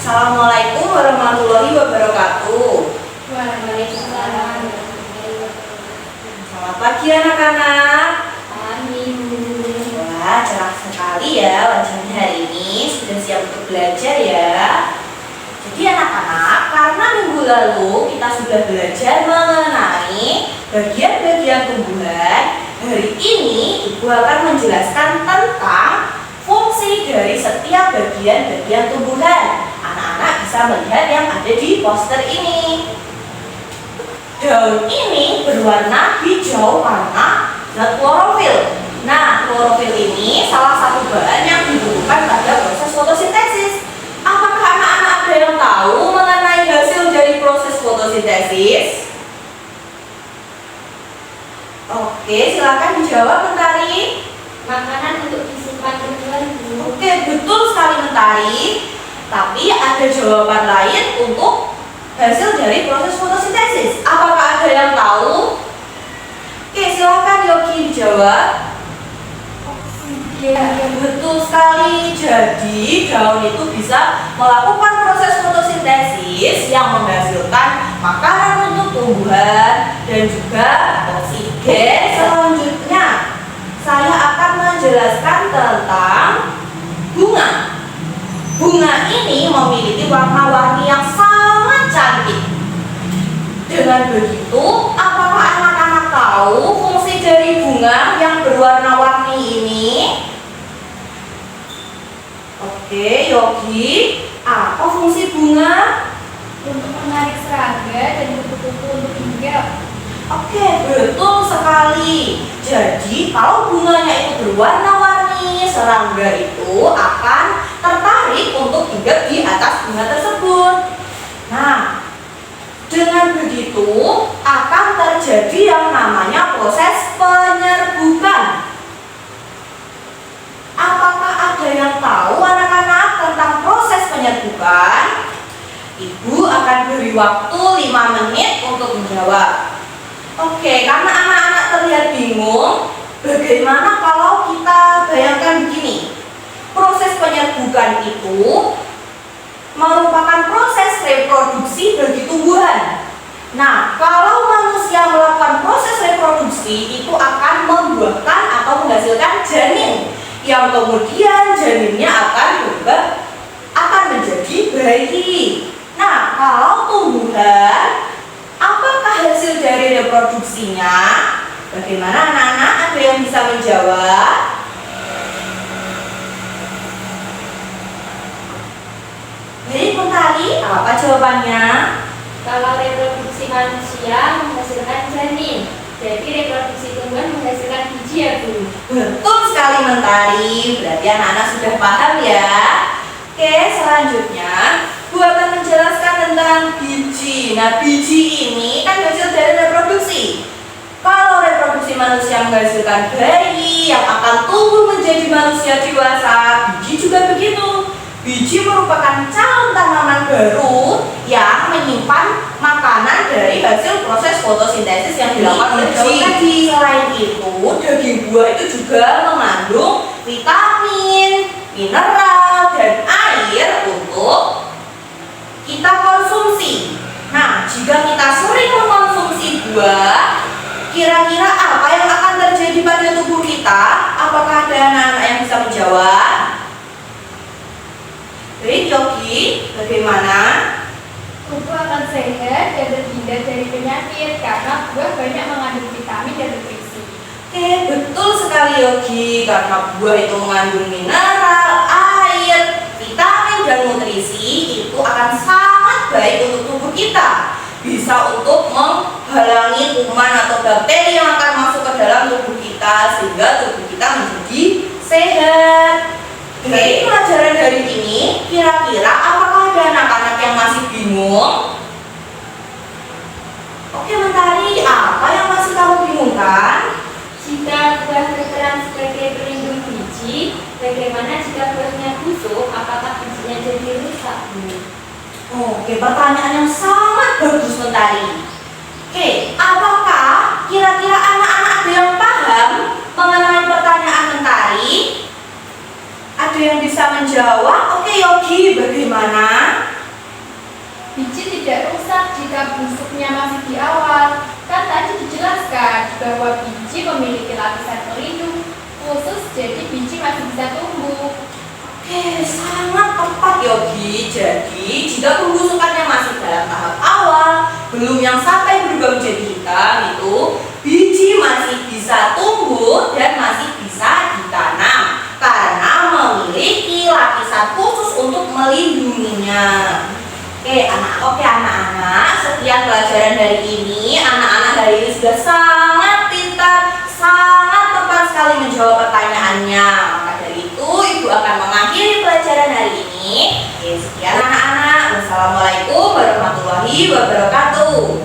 Assalamualaikum warahmatullahi wabarakatuh. Waalaikumsalam. Selamat pagi anak-anak. Pagi. Wah, cerah sekali ya wajahnya hari ini. Sudah siap untuk belajar ya. Jadi anak-anak, karena minggu lalu kita sudah belajar mengenai bagian-bagian tumbuhan, hari ini Ibu akan menjelaskan tentang fungsi dari setiap bagian-bagian tumbuhan. Anak-anak bisa melihat yang ada di poster ini. Daun ini berwarna hijau karena zat klorofil. Nah, klorofil ini salah satu bahan yang dibutuhkan pada proses fotosintesis. Apakah anak-anak ada yang tahu mengenai hasil dari proses fotosintesis? Oke, silakan dijawab Mentari. Makanan untuk disimpan tumbuhan. Oke, betul sekali Mentari. Tapi ada jawaban lain untuk hasil dari proses fotosintesis. Apakah ada yang tahu? Oke, silakan Yogi dijawab. Ya, betul sekali. Jadi daun itu bisa melakukan proses fotosintesis yang menghasilkan makanan untuk tumbuhan dan juga oksigen. Selanjutnya, saya akan menjelaskan tentang bunga. Bunga ini memiliki warna-warni yang sangat cantik. Dengan begitu, apakah anak-anak tahu fungsi dari bunga yang berwarna-warni ini? Oke, Yogi, apa fungsi bunga? Untuk menarik serangga dan kupu-kupu untuk hinggap. Oke, betul sekali. Jadi, kalau bunganya itu berwarna-warni, serangga itu akan tertarik untuk hinggap di atas bunga tersebut. Nah, dengan begitu akan terjadi yang namanya proses penyerbukan. Apakah ada yang tahu anak-anak tentang proses penyerbukan? Ibu akan beri waktu 5 menit untuk menjawab. Oke, karena anak-anak terlihat bingung, bagaimana kalau kita bayangkan begini? Proses penyerbukan itu merupakan proses reproduksi bagi tumbuhan. Nah, kalau manusia melakukan proses reproduksi, itu akan membuahkan atau menghasilkan janin, yang kemudian janinnya akan berubah, akan menjadi bayi. Nah, kalau tumbuhan, apakah hasil dari reproduksinya? Bagaimana anak-anak? Ada yang bisa menjawab? Baik, Mentari, apa jawabannya? Kalau reproduksi manusia menghasilkan janin, jadi reproduksi tumbuhan menghasilkan biji ya Bu. Betul sekali Mentari, berarti anak-anak sudah paham ya. Oke, selanjutnya Bu akan menjelaskan tentang biji. Nah, biji ini kan hasil dari reproduksi. Kalau reproduksi manusia menghasilkan bayi yang akan tumbuh menjadi manusia dewasa, biji juga begitu. Biji merupakan calon tanaman baru yang menyimpan makanan dari hasil proses fotosintesis yang dilakukan oleh daun tadi. Selain itu, daging buah itu juga mengandung vitamin, mineral, dan air untuk kita konsumsi. Nah, jika kita sering mengkonsumsi buah, kira-kira apa yang akan terjadi pada tubuh kita? Apakah ada anak-anak yang bisa menjawab? Baik, Yogi, bagaimana? Tubuh akan sehat dan terhindar dari penyakit karena buah banyak mengandung vitamin dan nutrisi. Oke, betul sekali Yogi. Karena buah itu mengandung mineral, air, vitamin, dan nutrisi, itu akan sangat baik untuk tubuh kita. Bisa untuk menghalangi kuman atau bakteri yang akan masuk ke dalam tubuh kita, sehingga tubuh kita menjadi sehat. Dari pelajaran dari ini, kira-kira apakah ada anak-anak yang masih bingung? Oke, Mentari, apa yang masih kamu bingungkan? Jika buah berperan sebagai pelindung biji, bagaimana jika buahnya busuk? Apakah bijinya jadi rusak Bu? Oke, pertanyaan yang sangat bagus Mentari. Oke, apakah kira-kira anak-anak ada yang paham mengenai pertanyaan Mentari? Ada yang bisa menjawab? Oke Yogi, bagaimana? Biji tidak rusak jika busuknya masih di awal. Kan tadi dijelaskan bahwa biji memiliki lapisan pelindung khusus, jadi biji masih bisa tumbuh. Oke, sangat tepat Yogi. Jadi, jika pembusukannya masih dalam tahap awal, belum yang sampai berubah menjadi hitam itu, biji masih bisa tumbuh dan masih bisa ditanam karena memiliki lapisan khusus untuk melindunginya. Oke anak-anak, sekian pelajaran hari ini. Anak-anak hari ini sudah sangat pintar, sangat tepat sekali menjawab pertanyaannya. Maka dari itu, Ibu akan mengakhiri pelajaran hari ini. Sekian anak-anak. Wassalamualaikum warahmatullahi wabarakatuh.